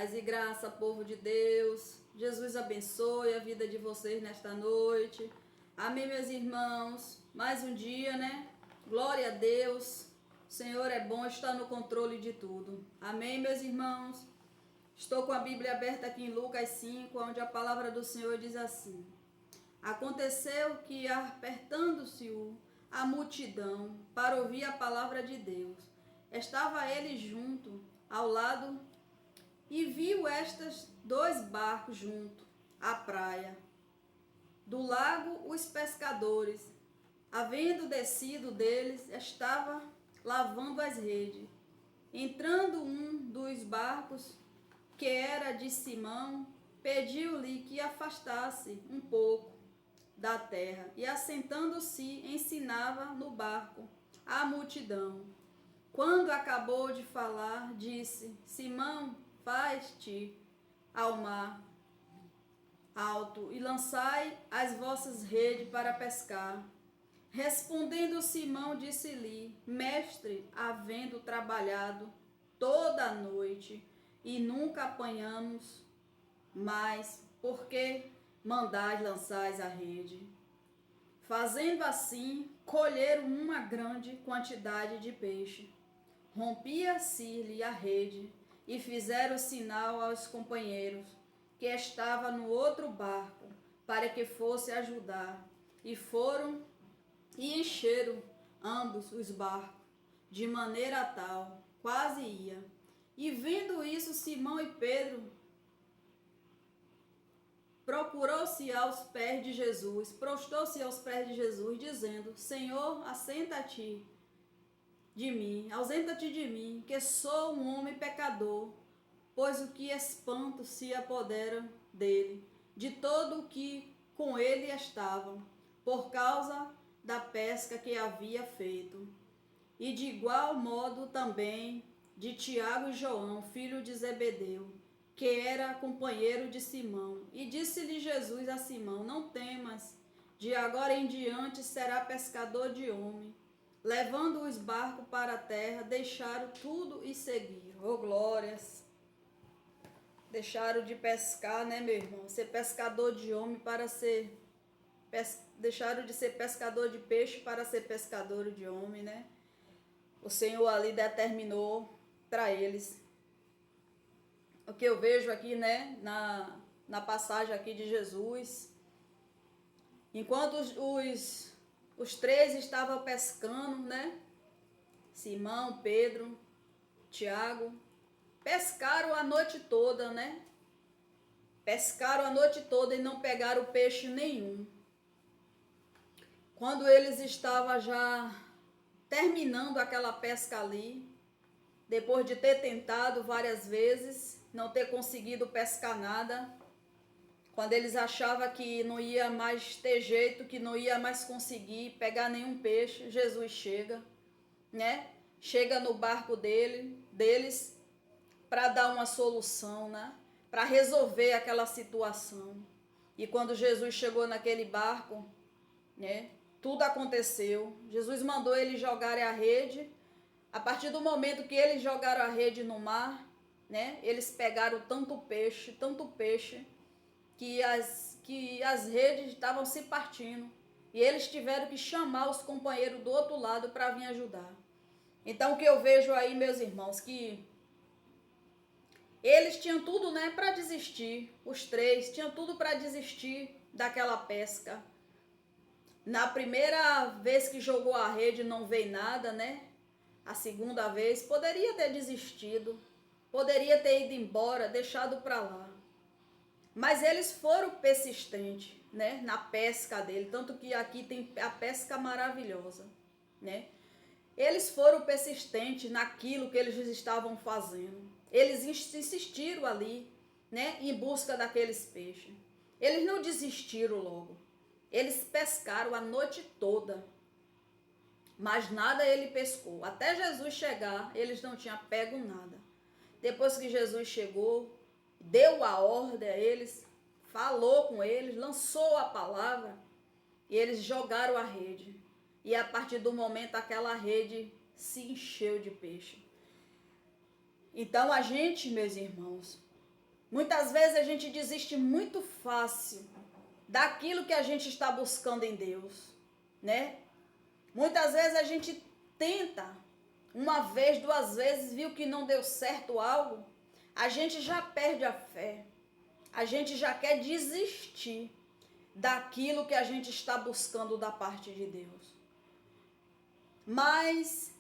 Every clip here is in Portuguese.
Paz e graça, povo de Deus. Jesus abençoe a vida de vocês nesta noite. Amém, meus irmãos. Mais um dia, né? Glória a Deus. O Senhor é bom, está no controle de tudo. Amém, meus irmãos. Estou com a Bíblia aberta aqui em Lucas 5, onde a palavra do Senhor diz assim: Aconteceu que, apertando-se a multidão para ouvir a palavra de Deus, estava ele junto ao lado e viu estes dois barcos junto à praia. Do lago, os pescadores, havendo descido deles, estava lavando as redes. Entrando um dos barcos, que era de Simão, pediu-lhe que afastasse um pouco da terra, e assentando-se, ensinava no barco a multidão. Quando acabou de falar, disse: Simão, faz-te ao mar alto e lançai as vossas redes para pescar. Respondendo Simão, disse-lhe: Mestre, havendo trabalhado toda a noite e nunca apanhamos, mas por que mandais lançar a rede? Fazendo assim, colheram uma grande quantidade de peixe. Rompia-se-lhe a rede, e fizeram sinal aos companheiros que estavam no outro barco, para que fosse ajudar. E foram e encheram ambos os barcos, de maneira tal, quase ia. E vendo isso, Simão e Pedro procurou-se aos pés de Jesus, prostou-se aos pés de Jesus, dizendo: Senhor, ausenta-te de mim, que sou um homem pecador. Pois o que espanto se apodera dele, de todo o que com ele estavam, por causa da pesca que havia feito. E de igual modo também de Tiago e João, filho de Zebedeu, que era companheiro de Simão. E disse-lhe Jesus a Simão: Não temas, de agora em diante será pescador de homem. Levando os barcos para a terra, deixaram tudo e seguiram. Oh, glórias! Deixaram de pescar, né, meu irmão? Ser pescador de homem para ser... Deixaram de ser pescador de peixe para ser pescador de homem, né? O Senhor ali determinou para eles. O que eu vejo aqui, né, na passagem aqui de Jesus, enquanto os três estavam pescando, né? Simão, Pedro, Tiago, pescaram a noite toda, né? Pescaram a noite toda e não pegaram peixe nenhum. Quando eles estavam já terminando aquela pesca ali, depois de ter tentado várias vezes, não ter conseguido pescar nada, quando eles achavam que não ia mais ter jeito, que não ia mais conseguir pegar nenhum peixe, Jesus chega, né? Chega no barco deles, para dar uma solução, né? Para resolver aquela situação. E quando Jesus chegou naquele barco, né? Tudo aconteceu. Jesus mandou eles jogarem a rede. A partir do momento que eles jogaram a rede no mar, né? Eles pegaram tanto peixe, que as redes estavam se partindo. E eles tiveram que chamar os companheiros do outro lado para vir ajudar. Então o que eu vejo aí, meus irmãos, que eles tinham tudo, né, para desistir. Os três tinham tudo para desistir daquela pesca. Na primeira vez que jogou a rede não veio nada, né? A segunda vez poderia ter desistido, poderia ter ido embora, deixado para lá. Mas eles foram persistentes, né, na pesca dele, tanto que aqui tem a pesca maravilhosa, né? Eles foram persistentes naquilo que eles estavam fazendo. Eles insistiram ali, né, em busca daqueles peixes. Eles não desistiram logo. Eles pescaram a noite toda, mas nada ele pescou. Até Jesus chegar, eles não tinham pego nada. Depois que Jesus chegou, deu a ordem a eles, falou com eles, lançou a palavra, e eles jogaram a rede. E a partir do momento aquela rede se encheu de peixe. Então a gente, meus irmãos, Muitas vezes a gente desiste muito fácil daquilo que a gente está buscando em Deus, né? Muitas vezes a gente tenta, uma vez, duas vezes, viu que não deu certo algo, a gente já perde a fé, a gente já quer desistir daquilo que a gente está buscando da parte de Deus. Mas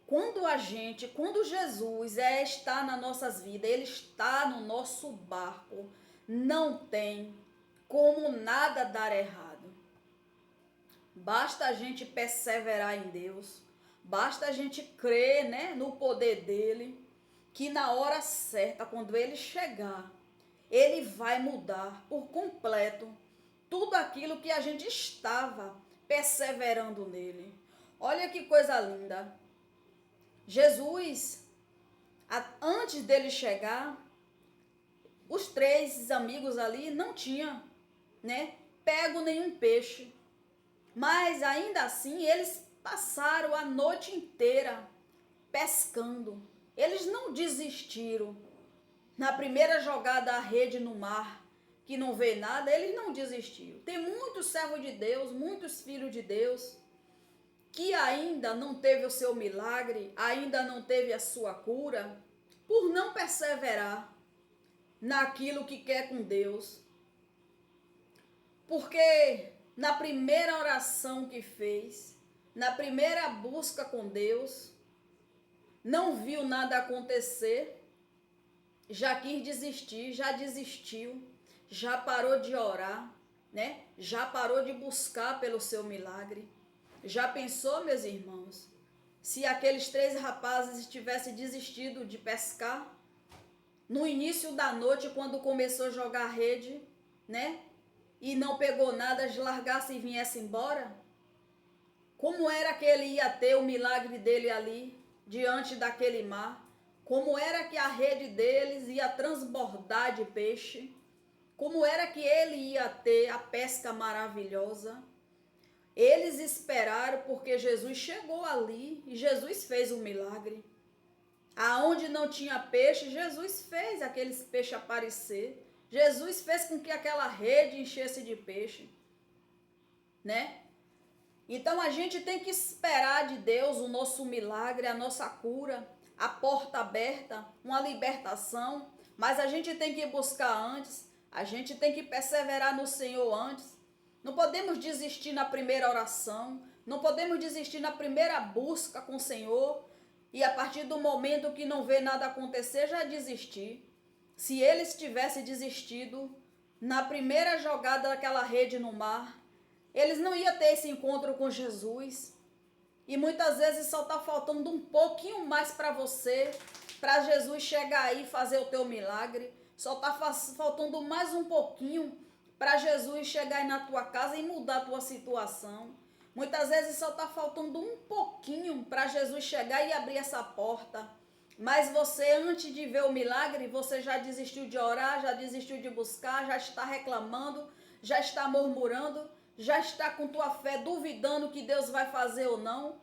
quando Jesus está nas nossas vidas, Ele está no nosso barco, não tem como nada dar errado. Basta a gente perseverar em Deus, basta a gente crer, né, no poder dele, que na hora certa, quando ele chegar, ele vai mudar por completo tudo aquilo que a gente estava perseverando nele. Olha que coisa linda. Jesus, antes dele chegar, os três amigos ali não tinham, né, pego nenhum peixe. Mas ainda assim, eles passaram a noite inteira pescando. Eles não desistiram. Na primeira jogada a rede no mar, que não vê nada, eles não desistiram. Tem muitos servos de Deus, muitos filhos de Deus, que ainda não teve o seu milagre, ainda não teve a sua cura, por não perseverar naquilo que quer com Deus. Porque na primeira oração que fez, na primeira busca com Deus, não viu nada acontecer, já quis desistir, já desistiu, já parou de orar, né? Já parou de buscar pelo seu milagre. Já pensou, meus irmãos, se aqueles três rapazes tivessem desistido de pescar no início da noite, quando começou a jogar a rede, né? E não pegou nada, largasse e viesse embora? Como era que ele ia ter o milagre dele ali, diante daquele mar? Como era que a rede deles ia transbordar de peixe? Como era que ele ia ter a pesca maravilhosa? Eles esperaram porque Jesus chegou ali e Jesus fez um milagre. Aonde não tinha peixe, Jesus fez aqueles peixes aparecer. Jesus fez com que aquela rede enchesse de peixe, né? Então a gente tem que esperar de Deus o nosso milagre, a nossa cura, a porta aberta, uma libertação, mas a gente tem que buscar antes, a gente tem que perseverar no Senhor antes. Não podemos desistir na primeira oração, não podemos desistir na primeira busca com o Senhor e a partir do momento que não vê nada acontecer, já desistir. Se eles tivessem desistido na primeira jogada daquela rede no mar, eles não iam ter esse encontro com Jesus. E muitas vezes só está faltando um pouquinho mais para você, para Jesus chegar aí e fazer o teu milagre. Só está faltando mais um pouquinho para Jesus chegar aí na tua casa e mudar a tua situação. Muitas vezes só está faltando um pouquinho para Jesus chegar e abrir essa porta. Mas você, antes de ver o milagre, você já desistiu de orar, já desistiu de buscar, já está reclamando, já está murmurando, já está com tua fé duvidando que Deus vai fazer ou não.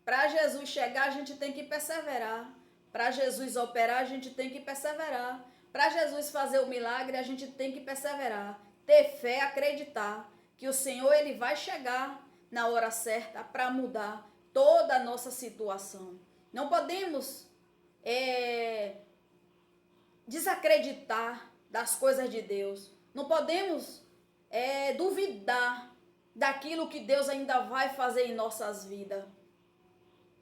Para Jesus chegar, a gente tem que perseverar. Para Jesus operar, a gente tem que perseverar. Para Jesus fazer o milagre, a gente tem que perseverar. Ter fé, acreditar que o Senhor ele vai chegar na hora certa para mudar toda a nossa situação. Não podemos desacreditar das coisas de Deus. Não podemos duvidar daquilo que Deus ainda vai fazer em nossas vidas,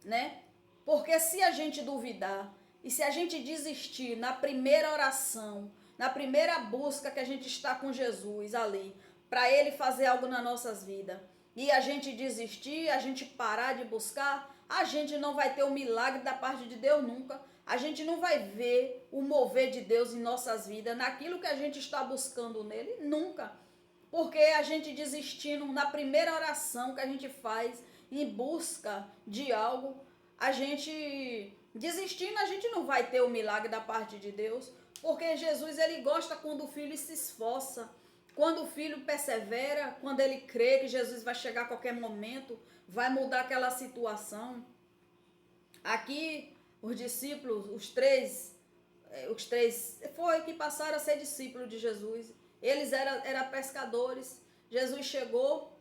né? Porque se a gente duvidar e se a gente desistir na primeira oração, na primeira busca que a gente está com Jesus ali, para Ele fazer algo nas nossas vidas, e a gente desistir, a gente parar de buscar, a gente não vai ter o milagre da parte de Deus nunca. A gente não vai ver o mover de Deus em nossas vidas, naquilo que a gente está buscando nele, nunca. Porque a gente desistindo na primeira oração que a gente faz em busca de algo, a gente desistindo, a gente não vai ter o milagre da parte de Deus. Porque Jesus, ele gosta quando o filho se esforça, quando o filho persevera, quando ele crê que Jesus vai chegar a qualquer momento, vai mudar aquela situação. Aqui, os discípulos, os três os três foi que passaram a ser discípulos de Jesus. Eles eram pescadores. Jesus chegou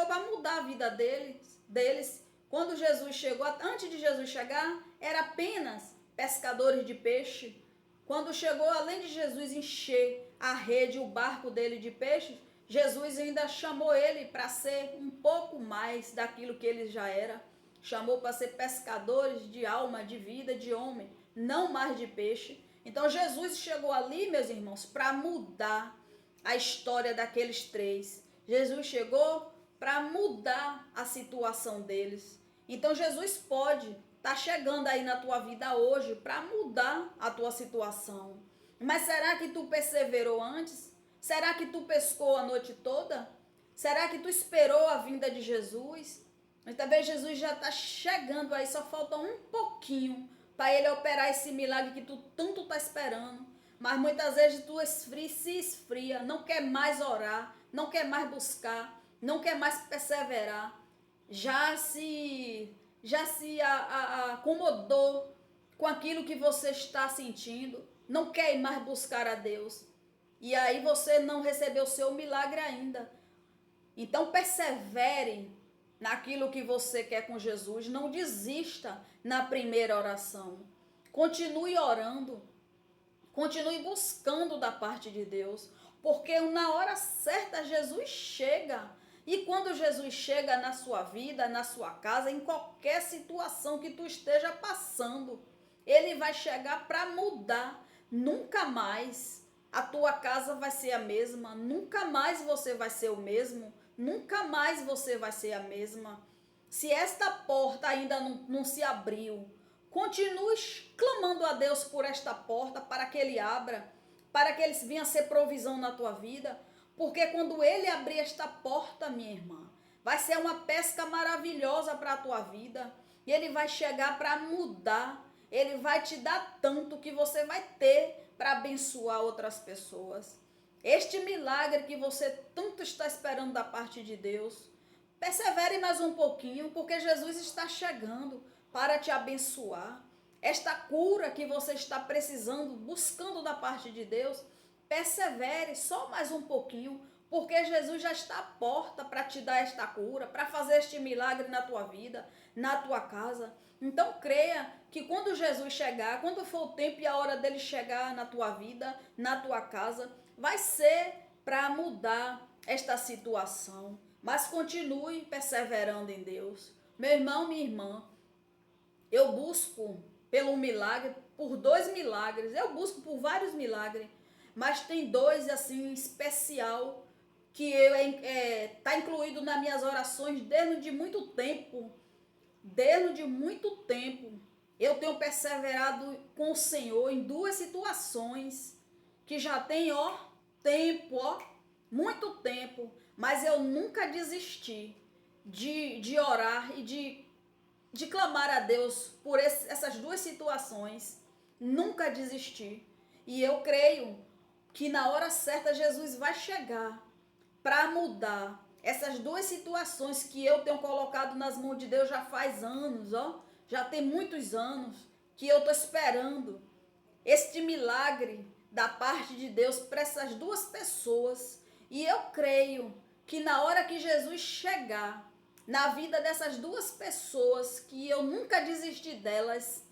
para mudar a vida deles. Quando Jesus chegou, antes de Jesus chegar, era apenas pescadores de peixe. Quando chegou, além de Jesus encher a rede, o barco dele de peixes, Jesus ainda chamou ele para ser um pouco mais daquilo que ele já era. Chamou para ser pescadores de alma, de vida, de homem, não mais de peixe. Então Jesus chegou ali, meus irmãos, para mudar a história daqueles três. Jesus chegou para mudar a situação deles. Então Jesus pode estar chegando aí na tua vida hoje para mudar a tua situação. Mas será que tu perseverou antes? Será que tu pescou a noite toda? Será que tu esperou a vinda de Jesus? Mas talvez Jesus já está chegando aí, só falta um pouquinho para ele operar esse milagre que tu tanto está esperando. Mas muitas vezes tu se esfria, não quer mais orar, não quer mais buscar, não quer mais perseverar. Já se acomodou com aquilo que você está sentindo, não quer ir mais buscar a Deus. E aí você não recebeu o seu milagre ainda. Então persevere naquilo que você quer com Jesus. Não desista na primeira oração. Continue orando. Continue buscando da parte de Deus. Porque na hora certa Jesus chega. E quando Jesus chega na sua vida, na sua casa, em qualquer situação que tu esteja passando, ele vai chegar para mudar. Nunca mais a tua casa vai ser a mesma. Nunca mais você vai ser o mesmo. Nunca mais você vai ser a mesma. Se esta porta ainda não se abriu, continue clamando a Deus por esta porta, para que Ele abra, para que Ele venha ser provisão na tua vida. Porque quando Ele abrir esta porta, minha irmã, vai ser uma pesca maravilhosa para a tua vida. E Ele vai chegar para mudar. Ele vai te dar tanto que você vai ter para abençoar outras pessoas. Este milagre que você tanto está esperando da parte de Deus, persevere mais um pouquinho, porque Jesus está chegando para te abençoar. Esta cura que você está precisando, buscando da parte de Deus, persevere só mais um pouquinho, porque Jesus já está à porta para te dar esta cura, para fazer este milagre na tua vida, na tua casa. Então creia que quando Jesus chegar, quando for o tempo e a hora dele chegar na tua vida, na tua casa, vai ser para mudar esta situação. Mas continue perseverando em Deus. Meu irmão, minha irmã, eu busco pelo milagre, por 2 milagres, eu busco por vários milagres, mas tem 2 assim especial que tá incluído nas minhas orações desde muito tempo. Desde muito tempo eu tenho perseverado com o Senhor em 2 situações que já tem tempo, muito tempo, mas eu nunca desisti de orar e de clamar a Deus por essas 2 situações. Nunca desisti. E eu creio que na hora certa Jesus vai chegar para mudar essas 2 situações que eu tenho colocado nas mãos de Deus já faz anos, já tem muitos anos que eu estou esperando este milagre da parte de Deus para essas 2 pessoas. E eu creio que na hora que Jesus chegar na vida dessas 2 pessoas, que eu nunca desisti delas,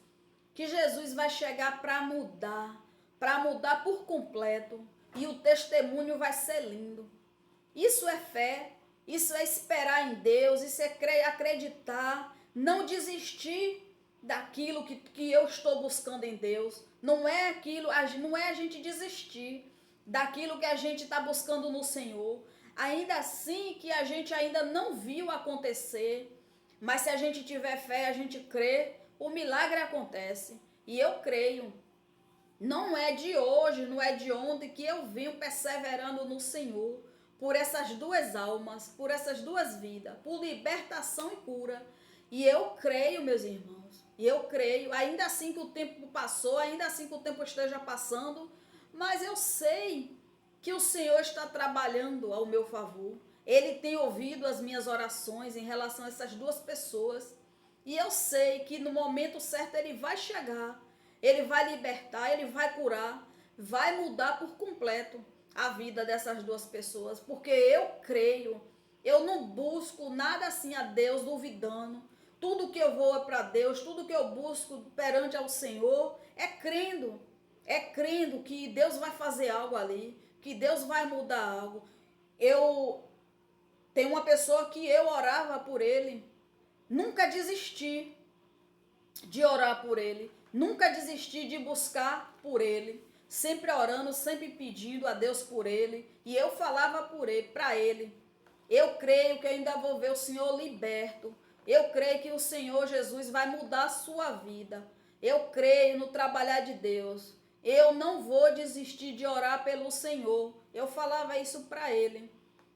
que Jesus vai chegar para mudar por completo, e o testemunho vai ser lindo. Isso é fé, isso é esperar em Deus, isso é acreditar, não desistir daquilo que eu estou buscando em Deus. Não é a gente desistir daquilo que a gente está buscando no Senhor. Ainda assim que a gente ainda não viu acontecer, mas se a gente tiver fé, a gente crê, o milagre acontece. E eu creio, não é de hoje, não é de ontem que eu venho perseverando no Senhor por essas 2 almas, por essas 2 vidas, por libertação e cura. E eu creio, meus irmãos, e eu creio, ainda assim que o tempo passou, ainda assim que o tempo esteja passando, mas eu sei que o Senhor está trabalhando ao meu favor. Ele tem ouvido as minhas orações em relação a essas 2 pessoas. E eu sei que no momento certo ele vai chegar. Ele vai libertar, ele vai curar, vai mudar por completo a vida dessas duas pessoas, porque eu creio, eu não busco nada assim a Deus duvidando. Tudo que eu vou é para Deus, tudo que eu busco perante ao Senhor é crendo que Deus vai fazer algo ali, que Deus vai mudar algo. Eu tenho uma pessoa que eu orava por ele, nunca desisti de orar por ele, nunca desisti de buscar por ele, sempre orando, sempre pedindo a Deus por ele, e eu falava por ele, para ele. Eu creio que eu ainda vou ver o Senhor liberto. Eu creio que o Senhor Jesus vai mudar a sua vida. Eu creio no trabalhar de Deus. Eu não vou desistir de orar pelo Senhor. Eu falava isso para ele.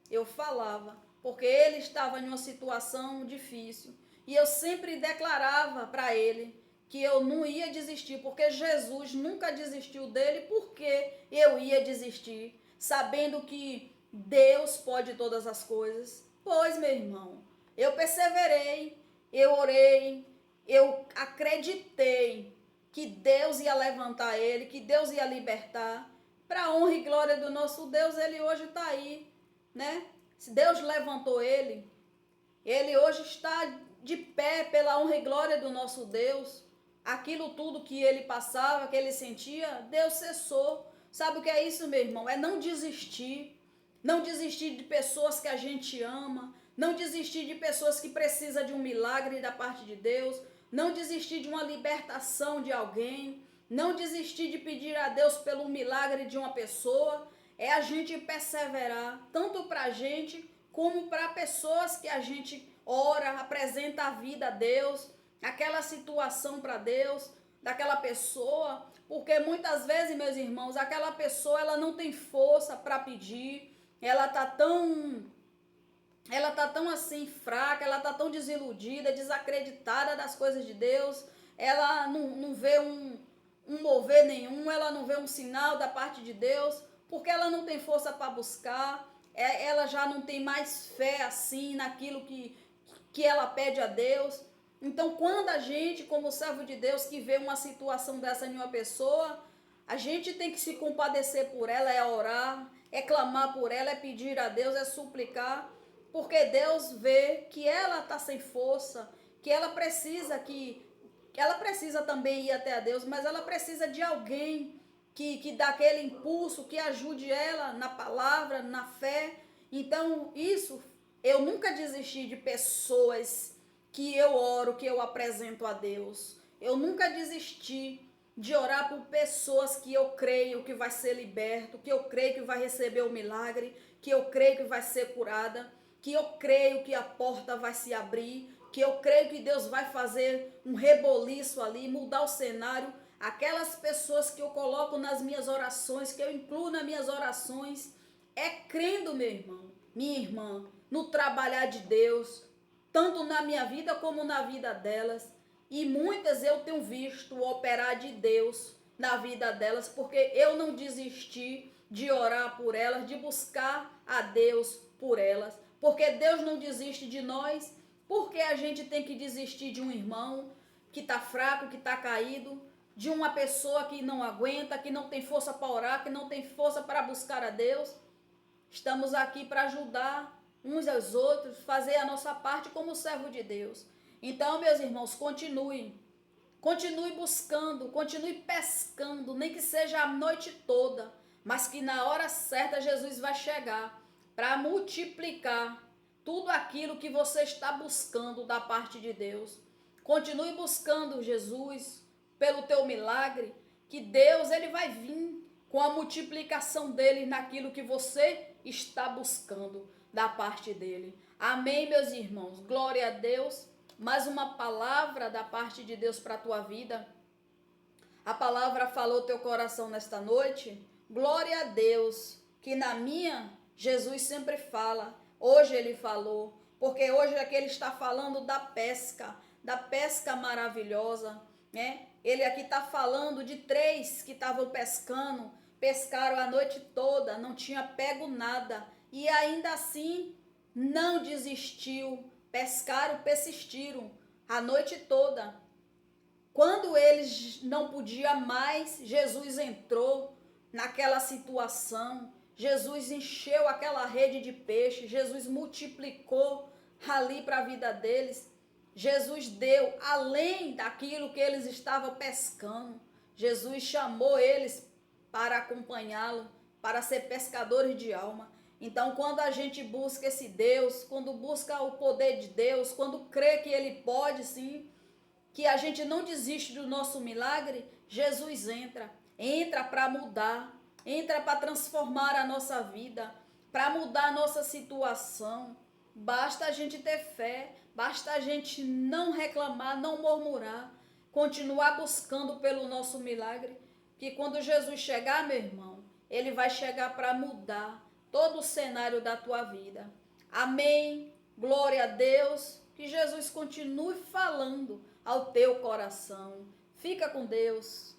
Eu falava, porque ele estava em uma situação difícil. E eu sempre declarava para ele que eu não ia desistir, porque Jesus nunca desistiu dele, porque eu ia desistir, sabendo que Deus pode todas as coisas. Pois, meu irmão, eu perseverei, eu orei, eu acreditei que Deus ia levantar ele, que Deus ia libertar. Para a honra e glória do nosso Deus, ele hoje está aí, né? Se Deus levantou ele, ele hoje está de pé pela honra e glória do nosso Deus. Aquilo tudo que ele passava, que ele sentia, Deus cessou. Sabe o que é isso, meu irmão? É não desistir. Não desistir de pessoas que a gente ama. Não desistir de pessoas que precisam de um milagre da parte de Deus. Não desistir de uma libertação de alguém. Não desistir de pedir a Deus pelo milagre de uma pessoa. É a gente perseverar, tanto para a gente, como para pessoas que a gente ora, apresenta a vida a Deus, aquela situação para Deus, daquela pessoa, porque muitas vezes, meus irmãos, aquela pessoa ela não tem força para pedir, ela tá tão assim fraca, ela tá tão desiludida, desacreditada das coisas de Deus, ela não vê um mover nenhum, ela não vê um sinal da parte de Deus, porque ela não tem força para buscar, ela já não tem mais fé assim naquilo que ela pede a Deus. Então, quando a gente, como servo de Deus, que vê uma situação dessa em uma pessoa, a gente tem que se compadecer por ela, é orar, é clamar por ela, é pedir a Deus, é suplicar, porque Deus vê que ela está sem força, que ela precisa ela precisa também ir até a Deus, mas ela precisa de alguém que dá aquele impulso, que ajude ela na palavra, na fé. Então, isso, eu nunca desisti de pessoas que eu oro, que eu apresento a Deus. Eu nunca desisti de orar por pessoas que eu creio que vai ser liberto, que eu creio que vai receber o milagre, que eu creio que vai ser curada, que eu creio que a porta vai se abrir, que eu creio que Deus vai fazer um reboliço ali, mudar o cenário. Aquelas pessoas que eu coloco nas minhas orações, que eu incluo nas minhas orações, é crendo, meu irmão, minha irmã, no trabalhar de Deus, tanto na minha vida como na vida delas. E muitas eu tenho visto o operar de Deus na vida delas, porque eu não desisti de orar por elas, de buscar a Deus por elas, porque Deus não desiste de nós. Porque a gente tem que desistir de um irmão que está fraco, que está caído, de uma pessoa que não aguenta, que não tem força para orar, que não tem força para buscar a Deus? Estamos aqui para ajudar uns aos outros, fazer a nossa parte como servo de Deus. Então, meus irmãos, continue buscando, continue pescando, nem que seja a noite toda, mas que na hora certa Jesus vai chegar para multiplicar tudo aquilo que você está buscando da parte de Deus. Continue buscando Jesus pelo teu milagre, que Deus ele vai vir com a multiplicação dele naquilo que você está buscando da parte dele. Amém, meus irmãos. Glória a Deus. Mais uma palavra da parte de Deus para a tua vida. A palavra falou teu coração nesta noite. Glória a Deus, que na minha, Jesus sempre fala. Hoje ele falou, porque hoje é que ele está falando da pesca maravilhosa, né? Ele aqui está falando de 3 que estavam pescando, pescaram a noite toda, não tinha pego nada, e ainda assim não desistiu, pescaram, persistiram a noite toda. Quando eles não podiam mais, Jesus entrou naquela situação. Jesus encheu aquela rede de peixe. Jesus multiplicou ali para a vida deles. Jesus deu além daquilo que eles estavam pescando. Jesus chamou eles para acompanhá-lo, para ser pescadores de alma. Então, quando a gente busca esse Deus, quando busca o poder de Deus, quando crê que Ele pode sim, que a gente não desiste do nosso milagre, Jesus entra para mudar, entra para transformar a nossa vida, para mudar a nossa situação. Basta a gente ter fé, basta a gente não reclamar, não murmurar, continuar buscando pelo nosso milagre, que quando Jesus chegar, meu irmão, Ele vai chegar para mudar todo o cenário da tua vida. Amém. Glória a Deus. Que Jesus continue falando ao teu coração. Fica com Deus.